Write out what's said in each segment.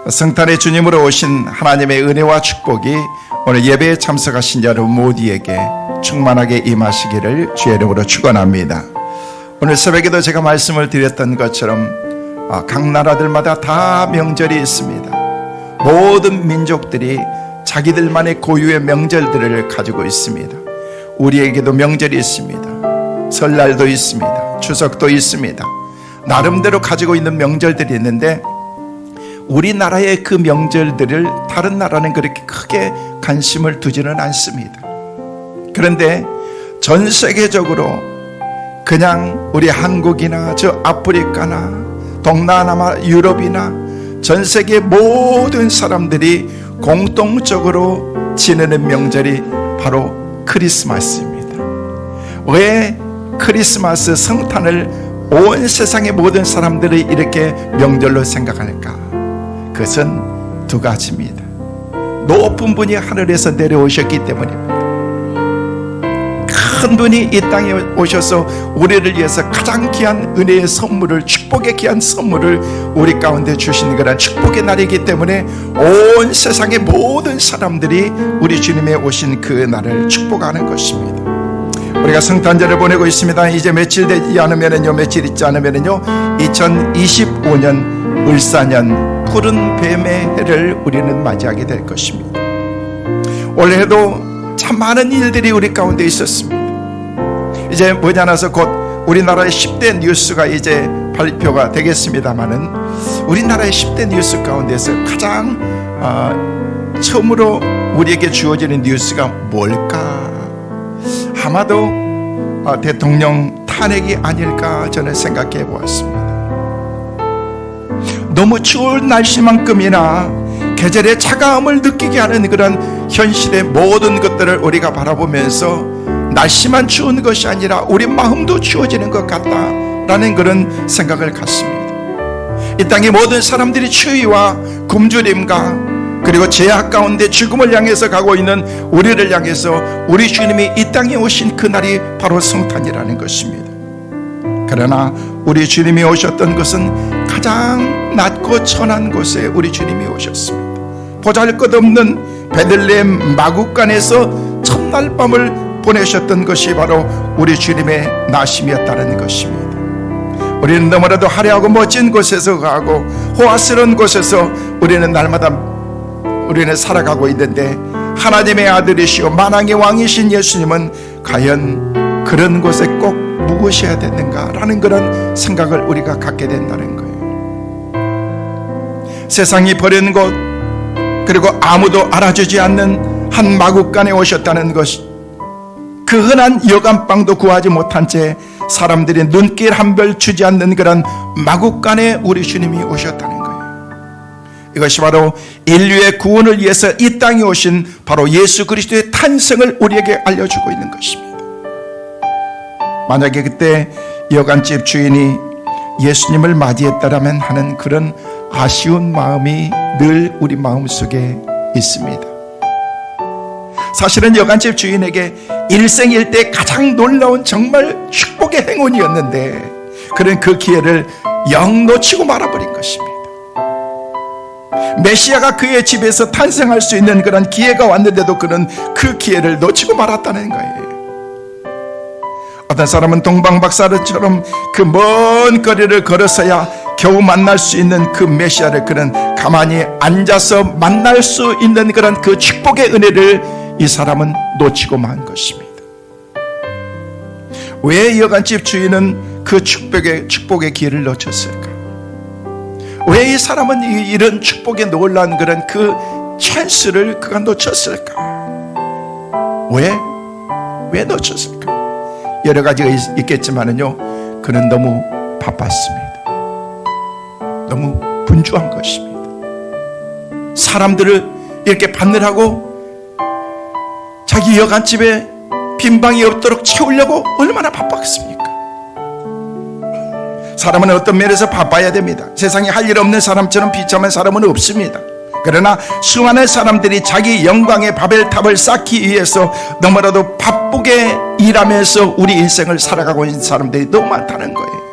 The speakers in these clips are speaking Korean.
성탄의 주님으로 오신 하나님의 은혜와 축복이 오늘 예배에 참석하신 여러분 모두에게 충만하게 임하시기를 주의 이름으로 축원합니다. 오늘 새벽에도 제가 말씀을 드렸던 것처럼 각 나라들마다 다 명절이 있습니다. 모든 민족들이 자기들만의 고유의 명절들을 가지고 있습니다. 우리에게도 명절이 있습니다. 설날도 있습니다. 추석도 있습니다. 나름대로 가지고 있는 명절들이 있는데 우리나라의 그 명절들을 다른 나라는 그렇게 크게 관심을 두지는 않습니다. 그런데 전 세계적으로 그냥 우리 한국이나 저 아프리카나 동남아 유럽이나 전 세계 모든 사람들이 공통적으로 지내는 명절이 바로 크리스마스입니다. 왜 크리스마스 성탄을 온 세상의 모든 사람들이 이렇게 명절로 생각할까? 그것은 두 가지입니다. 높은 분이 하늘에서 내려오셨기 때문입니다. 큰 분이 이 땅에 오셔서 우리를 위해서 가장 귀한 은혜의 선물을, 축복의 귀한 선물을 우리 가운데 주신 그런 축복의 날이기 때문에 온 세상의 모든 사람들이 우리 주님의 오신 그 날을 축복하는 것입니다. 우리가 성탄절을 보내고 있습니다. 이제 며칠 있지 않으면요 2025년 을사년 푸른 뱀의 해를 우리는 맞이하게 될 것입니다. 올해도 참 많은 일들이 우리 가운데 있었습니다. 이제 머지않아서 곧 우리나라의 10대 뉴스가 이제 발표가 되겠습니다마는 우리나라의 10대 뉴스 가운데서 가장 처음으로 우리에게 주어지는 뉴스가 뭘까? 아마도 대통령 탄핵이 아닐까 저는 생각해 보았습니다. 너무 추운 날씨만큼이나 계절의 차가움을 느끼게 하는 그런 현실의 모든 것들을 우리가 바라보면서 날씨만 추운 것이 아니라 우리 마음도 추워지는 것 같다라는 그런 생각을 갖습니다. 이 땅의 모든 사람들이 추위와 굶주림과 그리고 죄악 가운데 죽음을 향해서 가고 있는 우리를 향해서 우리 주님이 이 땅에 오신 그날이 바로 성탄이라는 것입니다. 그러나 우리 주님이 오셨던 것은 가장 낮고 천한 곳에 우리 주님이 오셨습니다. 보잘것없는 베들레헴 마구간에서 첫날 밤을 보내셨던 것이 바로 우리 주님의 나심이었다는 것입니다. 우리는 너무나도 화려하고 멋진 곳에서 가고 호화스러운 곳에서 우리는 날마다 우리는 살아가고 있는데 하나님의 아들이시오 만왕의 왕이신 예수님은 과연 그런 곳에 꼭 묵으셔야 되는가라는 그런 생각을 우리가 갖게 된다는 거예요. 세상이 버린 곳 그리고 아무도 알아주지 않는 한 마구간에 오셨다는 것, 그 흔한 여간빵도 구하지 못한 채 사람들이 눈길 한 별 주지 않는 그런 마구간에 우리 주님이 오셨다는 거예요. 이것이 바로 인류의 구원을 위해서 이 땅에 오신 바로 예수 그리스도의 탄생을 우리에게 알려주고 있는 것입니다. 만약에 그때 여간집 주인이 예수님을 맞이했다라면 하는 그런 아쉬운 마음이 늘 우리 마음속에 있습니다. 사실은 여간집 주인에게 일생일대 가장 놀라운 정말 축복의 행운이었는데 그는 그 기회를 영 놓치고 말아버린 것입니다. 메시아가 그의 집에서 탄생할 수 있는 그런 기회가 왔는데도 그는 그 기회를 놓치고 말았다는 거예요. 어떤 사람은 동방박사처럼 그 먼 거리를 걸어서야 겨우 만날 수 있는 그 메시아를 그는 가만히 앉아서 만날 수 있는 그런 그 축복의 은혜를 이 사람은 놓치고 만 것입니다. 왜 여간집 주인은 그 축복의 기회를 놓쳤을까? 왜 이 사람은 이런 축복에 놀란 그런 그 찬스를 그가 놓쳤을까? 왜 놓쳤을까? 여러 가지가 있겠지만은요, 그는 너무 바빴습니다. 너무 분주한 것입니다. 사람들을 이렇게 받느라고 자기 여간집에 빈방이 없도록 채우려고 얼마나 바빴습니까? 사람은 어떤 면에서 바빠야 됩니다. 세상에 할 일 없는 사람처럼 비참한 사람은 없습니다. 그러나 수많은 사람들이 자기 영광의 바벨탑을 쌓기 위해서 너무나도 바쁘게 일하면서 우리 인생을 살아가고 있는 사람들이 너무 많다는 거예요.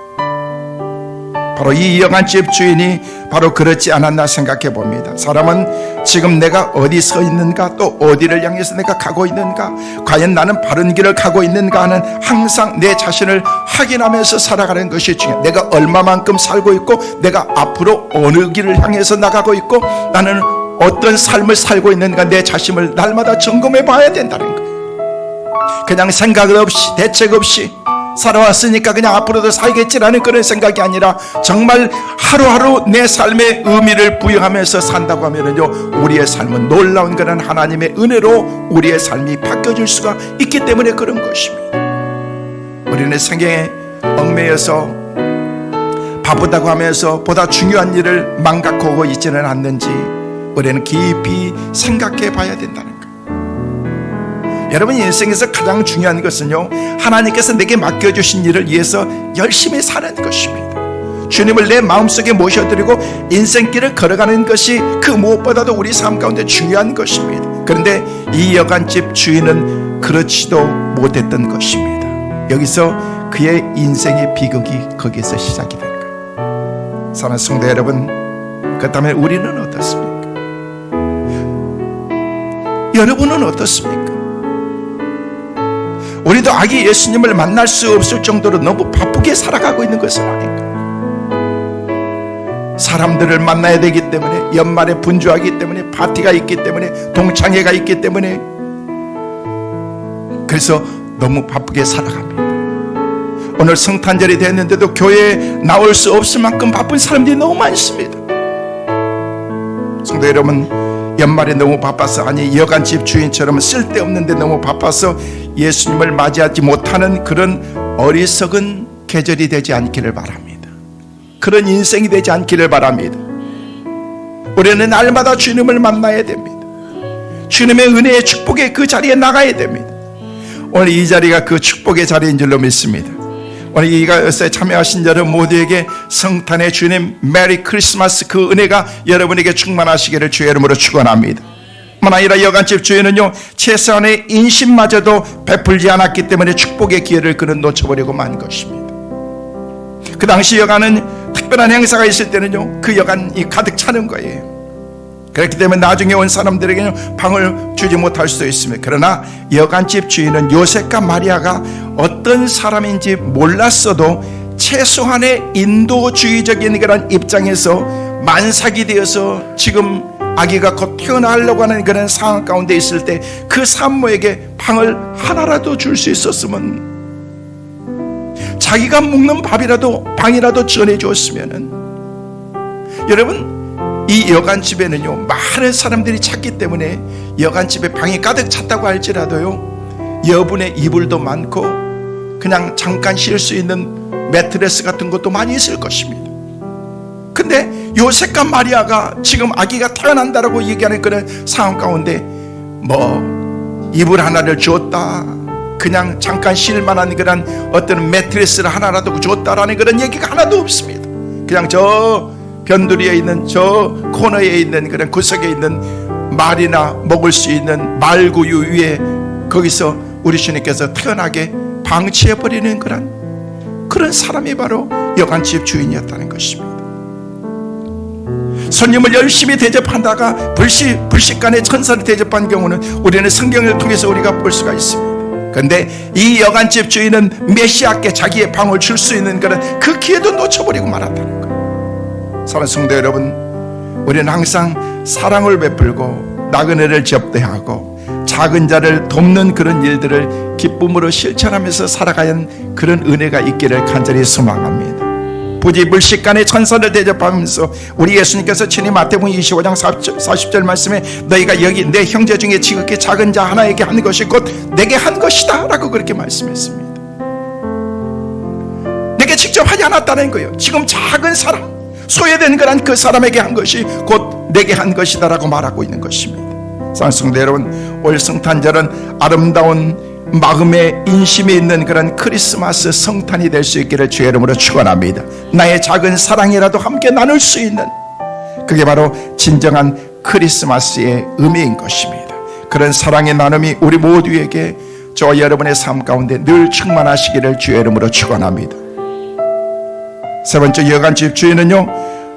바로 이 여간집 주인이 바로 그렇지 않았나 생각해 봅니다. 사람은 지금 내가 어디 서 있는가, 또 어디를 향해서 내가 가고 있는가, 과연 나는 바른 길을 가고 있는가 하는 항상 내 자신을 확인하면서 살아가는 것이 중요해요. 내가 얼마만큼 살고 있고, 내가 앞으로 어느 길을 향해서 나가고 있고, 나는 어떤 삶을 살고 있는가, 내 자신을 날마다 점검해 봐야 된다는 거예요. 그냥 생각 없이, 대책 없이 살아왔으니까 그냥 앞으로도 살겠지라는 그런 생각이 아니라 정말 하루하루 내 삶에 의미를 부여하면서 산다고 하면은요, 우리의 삶은 놀라운 그런 하나님의 은혜로 우리의 삶이 바뀌어질 수가 있기 때문에 그런 것입니다. 우리는 생계에 얽매여서 바쁘다고 하면서 보다 중요한 일을 망각하고 있지는 않는지 우리는 깊이 생각해 봐야 된다는 거예요. 여러분, 인생에서 가장 중요한 것은요, 하나님께서 내게 맡겨주신 일을 위해서 열심히 사는 것입니다. 주님을 내 마음속에 모셔드리고 인생길을 걸어가는 것이 그 무엇보다도 우리 삶 가운데 중요한 것입니다. 그런데 이 여간집 주인은 그렇지도 못했던 것입니다. 여기서 그의 인생의 비극이 거기에서 시작이 된 거예요. 사랑하는 성도 여러분, 그렇다면 우리는 어떻습니까? 여러분은 어떻습니까? 우리도 아기 예수님을 만날 수 없을 정도로 너무 바쁘게 살아가고 있는 것은 아닌가? 사람들을 만나야 되기 때문에, 연말에 분주하기 때문에, 파티가 있기 때문에, 동창회가 있기 때문에, 그래서 너무 바쁘게 살아갑니다. 오늘 성탄절이 됐는데도 교회에 나올 수 없을 만큼 바쁜 사람들이 너무 많습니다. 성도 여러분, 연말에 너무 바빠서, 아니 여간집 주인처럼 쓸데없는데 너무 바빠서 예수님을 맞이하지 못하는 그런 어리석은 계절이 되지 않기를 바랍니다. 그런 인생이 되지 않기를 바랍니다. 우리는 날마다 주님을 만나야 됩니다. 주님의 은혜의 축복의 그 자리에 나가야 됩니다. 오늘 이 자리가 그 축복의 자리인 줄로 믿습니다. 오늘 이 것에 참여하신 여러분 모두에게 성탄의 주님 메리 크리스마스 그 은혜가 여러분에게 충만하시기를 주의 이름으로 축원합니다. 뿐만 아니라 여간집 주인은요, 최소한의 인심마저도 베풀지 않았기 때문에 축복의 기회를 그는 놓쳐버리고 만 것입니다. 그 당시 여간은 특별한 행사가 있을 때는요, 그 여간이 가득 차는 거예요. 그렇기 때문에 나중에 온 사람들에게는 방을 주지 못할 수도 있습니다. 그러나 여간집 주인은 요셉과 마리아가 어떤 사람인지 몰랐어도 최소한의 인도주의적인 그런 입장에서 만삭이 되어서 지금 아기가 곧 태어나려고 하는 그런 상황 가운데 있을 때 그 산모에게 방을 하나라도 줄 수 있었으면, 자기가 먹는 밥이라도 방이라도 전해주었으면은, 여러분, 이 여간집에는요, 많은 사람들이 찾기 때문에 여간집에 방이 가득 찼다고 할지라도요, 여분의 이불도 많고 그냥 잠깐 쉴 수 있는 매트레스 같은 것도 많이 있을 것입니다. 근데 요셉과 마리아가 지금 아기가 태어난다라고 얘기하는 그런 상황 가운데 뭐 이불 하나를 줬다, 그냥 잠깐 쉴 만한 그런 어떤 매트레스를 하나라도 줬다라는 그런 얘기가 하나도 없습니다. 그냥 저 변두리에 있는 저 코너에 있는 그런 구석에 있는 말이나 먹을 수 있는 말구유 위에 거기서 우리 주님께서 태어나게 방치해버리는 그런 사람이 바로 여간집 주인이었다는 것입니다. 손님을 열심히 대접하다가 불식간에 천사를 대접한 경우는 우리는 성경을 통해서 우리가 볼 수가 있습니다. 그런데 이 여간집 주인은 메시아께 자기의 방을 줄 수 있는 그런 그 기회도 놓쳐버리고 말았다는 거예요. 사랑하는 성도 여러분, 우리는 항상 사랑을 베풀고 나그네를 접대하고 작은 자를 돕는 그런 일들을 기쁨으로 실천하면서 살아가야 하는 그런 은혜가 있기를 간절히 소망합니다. 부디 불식간에 천사를 대접하면서 우리 예수님께서 친히 마태복음 25장 40절 말씀에 너희가 여기 내 형제 중에 지극히 작은 자 하나에게 한 것이 곧 내게 한 것이다 라고 그렇게 말씀했습니다. 내게 직접 하지 않았다는 거예요. 지금 작은 사람, 소외된 그런 그 사람에게 한 것이 곧 내게 한 것이다 라고 말하고 있는 것입니다. 사랑하는 성도 여러분, 올 성탄절은 아름다운 마음의 인심이 있는 그런 크리스마스 성탄이 될 수 있기를 주의 이름으로 축원합니다. 나의 작은 사랑이라도 함께 나눌 수 있는, 그게 바로 진정한 크리스마스의 의미인 것입니다. 그런 사랑의 나눔이 우리 모두에게 저와 여러분의 삶 가운데 늘 충만하시기를 주의 이름으로 축원합니다. 세 번째, 여간집 주인은요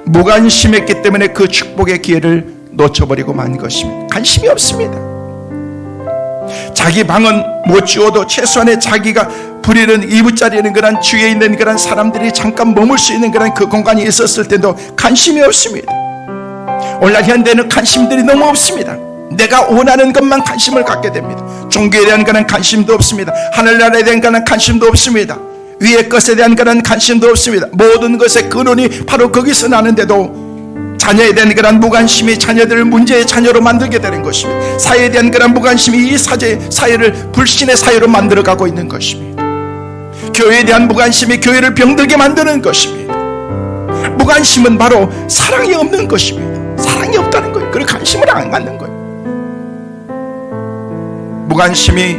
무관심했기 때문에 그 축복의 기회를 놓쳐버리고 만 것입니다. 관심이 없습니다. 자기 방은 못 지어도 최소한의 자기가 부리는 이부자리는 그런 주위에 있는 그런 사람들이 잠깐 머물 수 있는 그런 그 공간이 있었을 때도 관심이 없습니다. 오늘날 현대는 관심들이 너무 없습니다. 내가 원하는 것만 관심을 갖게 됩니다. 종교에 대한 그런 관심도 없습니다. 하늘나라에 대한 그런 관심도 없습니다. 위의 것에 대한 그런 관심도 없습니다. 모든 것의 근원이 바로 거기서 나는데도 자녀에 대한 그런 무관심이 자녀들을 문제의 자녀로 만들게 되는 것입니다. 사회에 대한 그런 무관심이 이 사회를 불신의 사회로 만들어가고 있는 것입니다. 교회에 대한 무관심이 교회를 병들게 만드는 것입니다. 무관심은 바로 사랑이 없는 것입니다. 사랑이 없다는 거예요. 그걸 관심을 안 갖는 거예요. 무관심이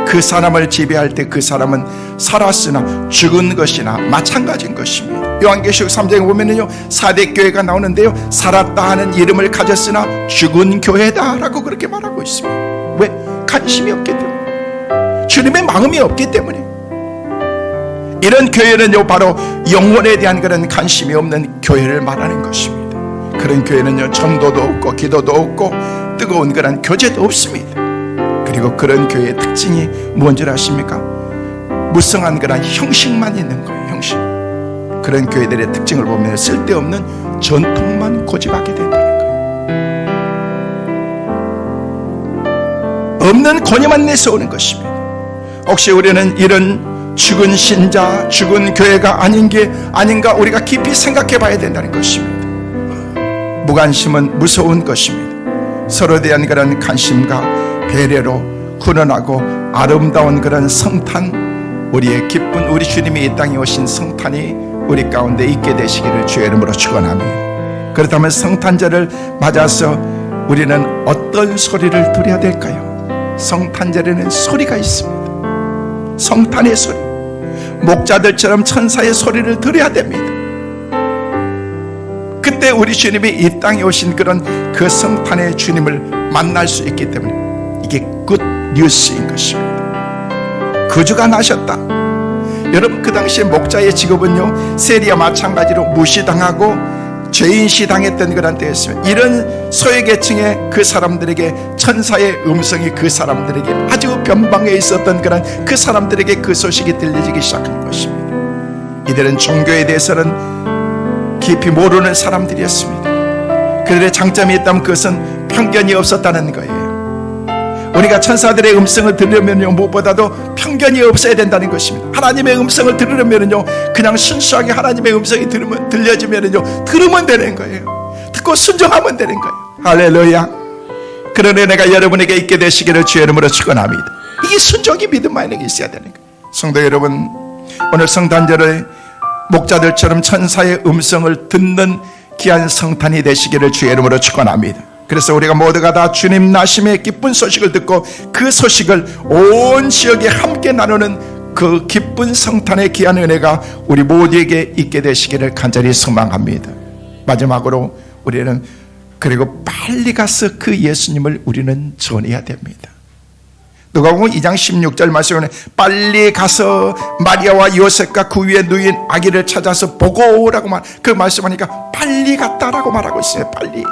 그 사람을 지배할 때 그 사람은 살았으나 죽은 것이나 마찬가지인 것입니다. 요한계시록 3장에 보면은요 4대 교회가 나오는데요, 살았다 하는 이름을 가졌으나 죽은 교회다 라고 그렇게 말하고 있습니다. 왜? 관심이 없기 때문에, 주님의 마음이 없기 때문에. 이런 교회는요 바로 영혼에 대한 그런 관심이 없는 교회를 말하는 것입니다. 그런 교회는요 전도도 없고 기도도 없고 뜨거운 그런 교제도 없습니다. 그리고 그런 교회의 특징이 뭔지 아십니까? 무성한 그런 형식만 있는 거예요. 형식. 그런 교회들의 특징을 보면 쓸데없는 전통만 고집하게 된다는 거예요. 없는 권위만 내세우는 것입니다. 혹시 우리는 이런 죽은 신자, 죽은 교회가 아닌가 우리가 깊이 생각해 봐야 된다는 것입니다. 무관심은 무서운 것입니다. 서로에 대한 그런 관심과 배려로 훈훈하고 아름다운 그런 성탄, 우리의 기쁜 우리 주님이 이 땅에 오신 성탄이 우리 가운데 있게 되시기를 주의 이름으로 축원합니다. 그렇다면 성탄절을 맞아서 우리는 어떤 소리를 들어야 될까요? 성탄절에는 소리가 있습니다. 성탄의 소리, 목자들처럼 천사의 소리를 들어야 됩니다. 그때 우리 주님이 이 땅에 오신 그런 그 성탄의 주님을 만날 수 있기 때문에 이게 굿 뉴스인 것입니다. 구주가 나셨다. 여러분, 그 당시에 목자의 직업은요 세리와 마찬가지로 무시당하고 죄인시 당했던 그런 때였습니다. 이런 소외계층의 그 사람들에게 천사의 음성이 그 사람들에게 아주 변방에 있었던 그런 그 사람들에게 그 소식이 들려지기 시작한 것입니다. 이들은 종교에 대해서는 깊이 모르는 사람들이었습니다. 그들의 장점이 있다면 그것은 편견이 없었다는 거예요. 우리가 천사들의 음성을 들으면요 무엇보다도 편견이 없어야 된다는 것입니다. 하나님의 음성을 들으려면요 그냥 순수하게 하나님의 음성이 들려지면요 들으면 되는 거예요. 듣고 순종하면 되는 거예요. 할렐루야. 그런 은혜가 여러분에게 있게 되시기를 주의 이름으로 축원합니다. 이게 순종이 믿음 안에 있어야 되는 거예요. 성도 여러분, 오늘 성탄절에 목자들처럼 천사의 음성을 듣는 귀한 성탄이 되시기를 주의 이름으로 축원합니다. 그래서 우리가 모두가 다 주님 나심의 기쁜 소식을 듣고 그 소식을 온 지역에 함께 나누는 그 기쁜 성탄의 귀한 은혜가 우리 모두에게 있게 되시기를 간절히 소망합니다. 마지막으로 우리는 그리고 빨리 가서 그 예수님을 우리는 전해야 됩니다. 누가복음 2장 16절 말씀에 빨리 가서 마리아와 요셉과 그 위에 누인 아기를 찾아서 보고라고 그 말씀하니까 빨리 갔다라고 말하고 있어요. 빨리.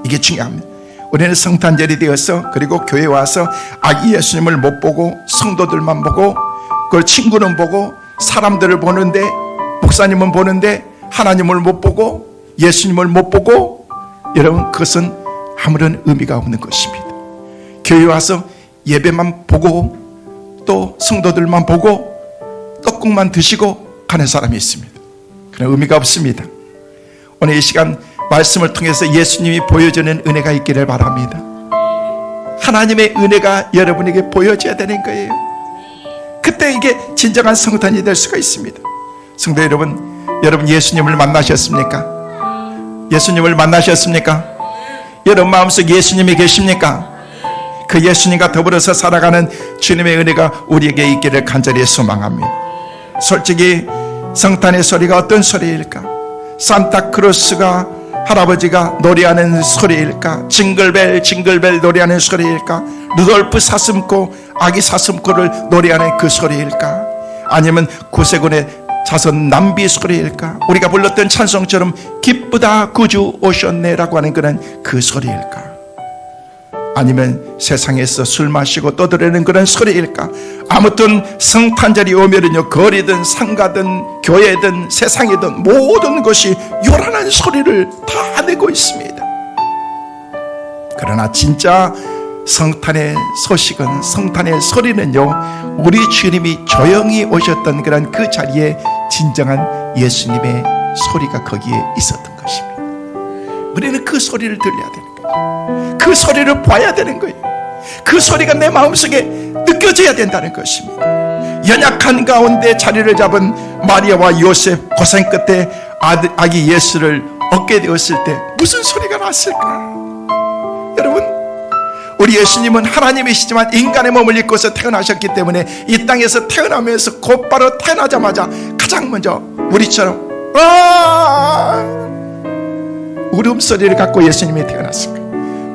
이게 중요합니다. 우리는 성탄절이 되어서 그리고 교회에 와서 아기 예수님을 못 보고 성도들만 보고 그걸 친구는 보고 사람들을 보는데 목사님은 보는데 하나님을 못 보고 예수님을 못 보고, 여러분 그것은 아무런 의미가 없는 것입니다. 교회에 와서 예배만 보고 또 성도들만 보고 떡국만 드시고 가는 사람이 있습니다. 그런 의미가 없습니다. 오늘 이 시간 말씀을 통해서 예수님이 보여주는 은혜가 있기를 바랍니다. 하나님의 은혜가 여러분에게 보여져야 되는 거예요. 그때 이게 진정한 성탄이 될 수가 있습니다. 성도 여러분, 여러분 예수님을 만나셨습니까? 예수님을 만나셨습니까? 여러분 마음속에 예수님이 계십니까? 그 예수님과 더불어서 살아가는 주님의 은혜가 우리에게 있기를 간절히 소망합니다. 솔직히 성탄의 소리가 어떤 소리일까? 산타크로스가 할아버지가 노래하는 소리일까? 징글벨 징글벨 노래하는 소리일까? 루돌프 사슴코 아기 사슴코를 노래하는 그 소리일까? 아니면 구세군의 자선 남비 소리일까? 우리가 불렀던 찬송처럼 기쁘다 구주 오셨네라고 하는 그런 그 소리일까? 아니면 세상에서 술 마시고 떠들어대는 그런 소리일까? 아무튼 성탄절이 오면은요, 거리든 상가든 교회든 세상이든 모든 것이 요란한 소리를 다 내고 있습니다. 그러나 진짜 성탄의 소식은, 성탄의 소리는요, 우리 주님이 조용히 오셨던 그런 그 자리에 진정한 예수님의 소리가 거기에 있었던 것입니다. 우리는 그 소리를 들려야 되는 거예요. 그 소리를 봐야 되는 거예요. 그 소리가 내 마음속에 느껴져야 된다는 것입니다. 연약한 가운데 자리를 잡은 마리아와 요셉 고생 끝에 아기 예수를 얻게 되었을 때 무슨 소리가 났을까? 여러분, 우리 예수님은 하나님이시지만 인간의 몸을 입고서 태어나셨기 때문에 이 땅에서 태어나면서 곧바로 태어나자마자 가장 먼저 우리처럼 울음소리를 갖고 예수님이 태어났을 거예요.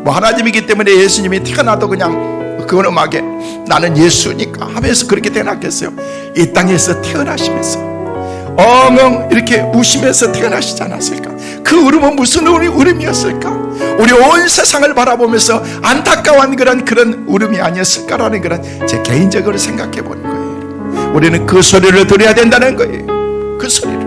뭐 하나님이기 때문에 예수님이 태어나도 그냥 그 음악에 나는 예수니까 하면서 그렇게 태어났겠어요? 이 땅에서 태어나시면서 엉엉 이렇게 우시면서 태어나시지 않았을까? 그 울음은 무슨 울음이었을까? 우리 온 세상을 바라보면서 안타까운 그런 울음이 아니었을까라는 그런 제 개인적으로 생각해 보는 거예요. 우리는 그 소리를 들어야 된다는 거예요. 그 소리를.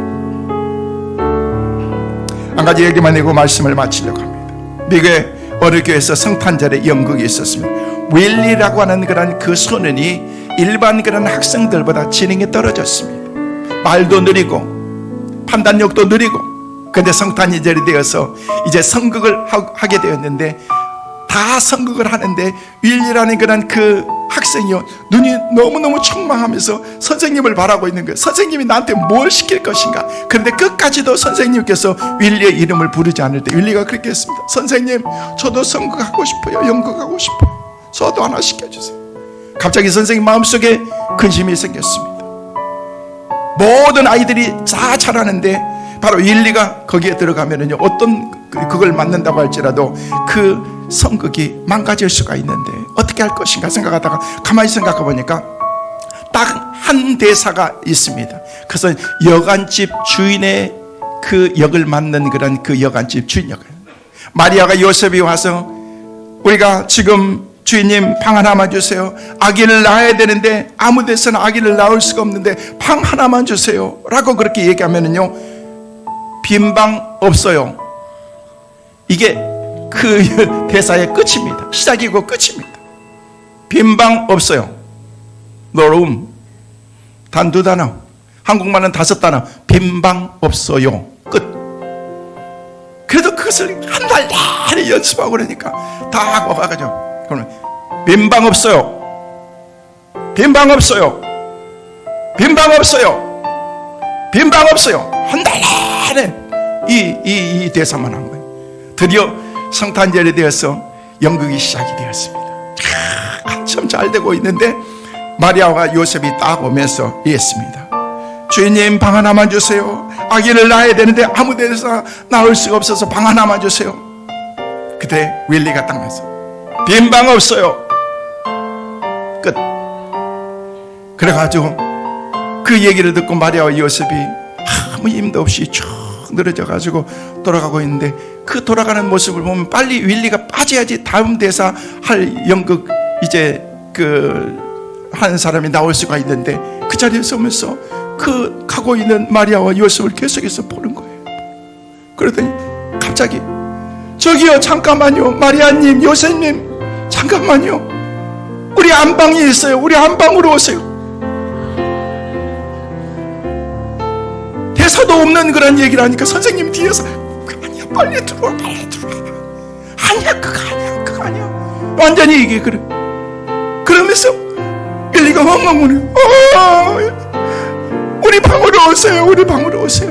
한 가지 얘기만 해고 말씀을 마치려고 합니다. 미국의 어느 교회에서 성탄절에 연극이 있었습니다. 윌리라고 하는 그런 그 소년이 일반 그런 학생들보다 지능이 떨어졌습니다. 말도 느리고 판단력도 느리고. 근데 성탄절이 되어서 이제 선극을 하게 되었는데, 다 선극을 하는데 윌리라는 그런 그 학생이요, 눈이 너무너무 촉망하면서 선생님을 바라고 있는 거예요. 선생님이 나한테 뭘 시킬 것인가. 그런데 끝까지도 선생님께서 윌리의 이름을 부르지 않을 때 윌리가 그렇게 했습니다. 선생님, 저도 선극하고 싶어요. 연극하고 싶어요. 저도 하나 시켜주세요. 갑자기 선생님 마음속에 근심이 생겼습니다. 모든 아이들이 다 잘하는데 바로 윌리가 거기에 들어가면은요, 어떤 그걸 맡는다고 할지라도 그 성극이 망가질 수가 있는데 어떻게 할 것인가 생각하다가 가만히 생각해 보니까 딱 한 대사가 있습니다. 그래서 여관집 주인의 그 역을 맡는 그런 그 여관집 주인 역을, 마리아가 요셉이 와서 우리가 지금 주인님 방 하나만 주세요. 아기를 낳아야 되는데 아무 데서나 아기를 낳을 수가 없는데 방 하나만 주세요 라고 그렇게 얘기하면은요, 빈 방 없어요. 이게 그 대사의 끝입니다. 시작이고 끝입니다. 빈 방 없어요. No room. 단 2단어. 한국말은 5단어. 빈 방 없어요. 끝. 그래도 그것을 한 달 내내 연습하고 그러니까 다 와가지고, 그러면 빈 방 없어요. 빈 방 없어요. 빈 방 없어요. 빈 방 없어요. 한 달 내내 이 대사만 한 거예요. 드디어 성탄절이 되어서 연극이 시작이 되었습니다. 한참 잘 되고 있는데 마리아와 요셉이 딱 오면서 이랬습니다. 주인님, 방 하나만 주세요. 아기를 낳아야 되는데 아무 데서 낳을 수가 없어서 방 하나만 주세요. 그때 윌리가 딱 나서 빈 방 없어요. 끝. 그래가지고 그 얘기를 듣고 마리아와 요셉이 아무 힘도 없이 쭉 늘어져가지고 돌아가고 있는데, 그 돌아가는 모습을 보면 빨리 윌리가 빠져야지 다음 대사 할 연극 이제 그 하는 사람이 나올 수가 있는데, 그 자리에 서면서 그 가고 있는 마리아와 요셉을 계속해서 보는 거예요. 그러더니 갑자기 저기요, 잠깐만요, 마리아님, 요셉님, 잠깐만요, 우리 안방이 있어요. 우리 안방으로 오세요. 대사도 없는 그런 얘기를 하니까 선생님 뒤에서 아니야, 빨리 들어와, 빨리 들어와. 아니야, 그거 아니야, 그거 아니야. 완전히 이게 그래. 그러면서 윌리가 엉엉 우는, 우리 방으로 오세요, 우리 방으로 오세요.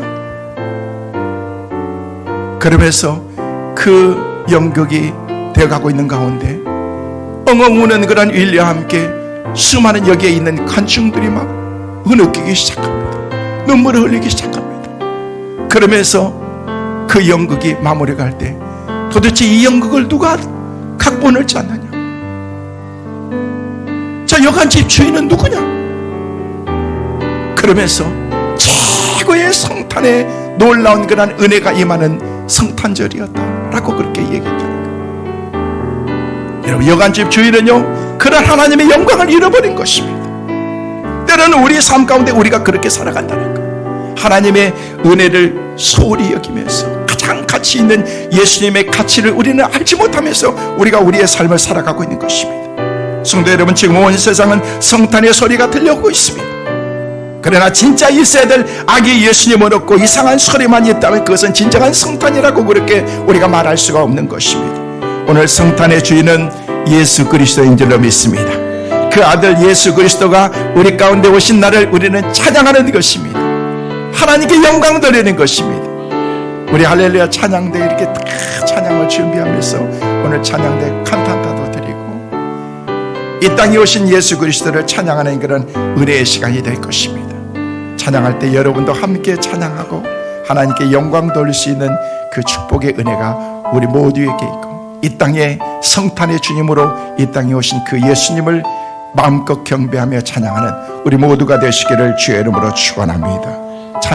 그러면서 그 연극이 되어가고 있는 가운데 엉엉 우는 그런 윌리와 함께 수많은 여기에 있는 관중들이 막 흐느끼기 시작합니다. 눈물을 흘리기 시작합니다. 그러면서 그 연극이 마무리가 할 때 도대체 이 연극을 누가 각본을 짰느냐, 저 여관집 주인은 누구냐. 그러면서 최고의 성탄의 놀라운 그런 은혜가 임하는 성탄절이었다라고 그렇게 얘기했다는 거예요. 여러분, 여간집 주일은요 그런 하나님의 영광을 잃어버린 것입니다. 때로는 우리 삶 가운데 우리가 그렇게 살아간다는 거예요. 하나님의 은혜를 소홀히 여기면서 가장 가치 있는 예수님의 가치를 우리는 알지 못하면서 우리가 우리의 삶을 살아가고 있는 것입니다. 성도 여러분, 지금 온 세상은 성탄의 소리가 들려오고 있습니다. 그러나 진짜 있어야 될 아기 예수님을 얻고 이상한 소리만 있다면 그것은 진정한 성탄이라고 그렇게 우리가 말할 수가 없는 것입니다. 오늘 성탄의 주인은 예수 그리스도인 줄로 믿습니다. 그 아들 예수 그리스도가 우리 가운데 오신 날을 우리는 찬양하는 것입니다. 하나님께 영광 돌리는 것입니다. 우리 할렐루야 찬양대 이렇게 다 찬양을 준비하면서 오늘 찬양대 칸탄타도 드리고 이 땅에 오신 예수 그리스도를 찬양하는 그런 은혜의 시간이 될 것입니다. 찬양할 때 여러분도 함께 찬양하고 하나님께 영광 돌릴 수 있는 그 축복의 은혜가 우리 모두에게 있고 이 땅에 성탄의 주님으로 이 땅에 오신 그 예수님을 마음껏 경배하며 찬양하는 우리 모두가 되시기를 주의 이름으로 축원합니다.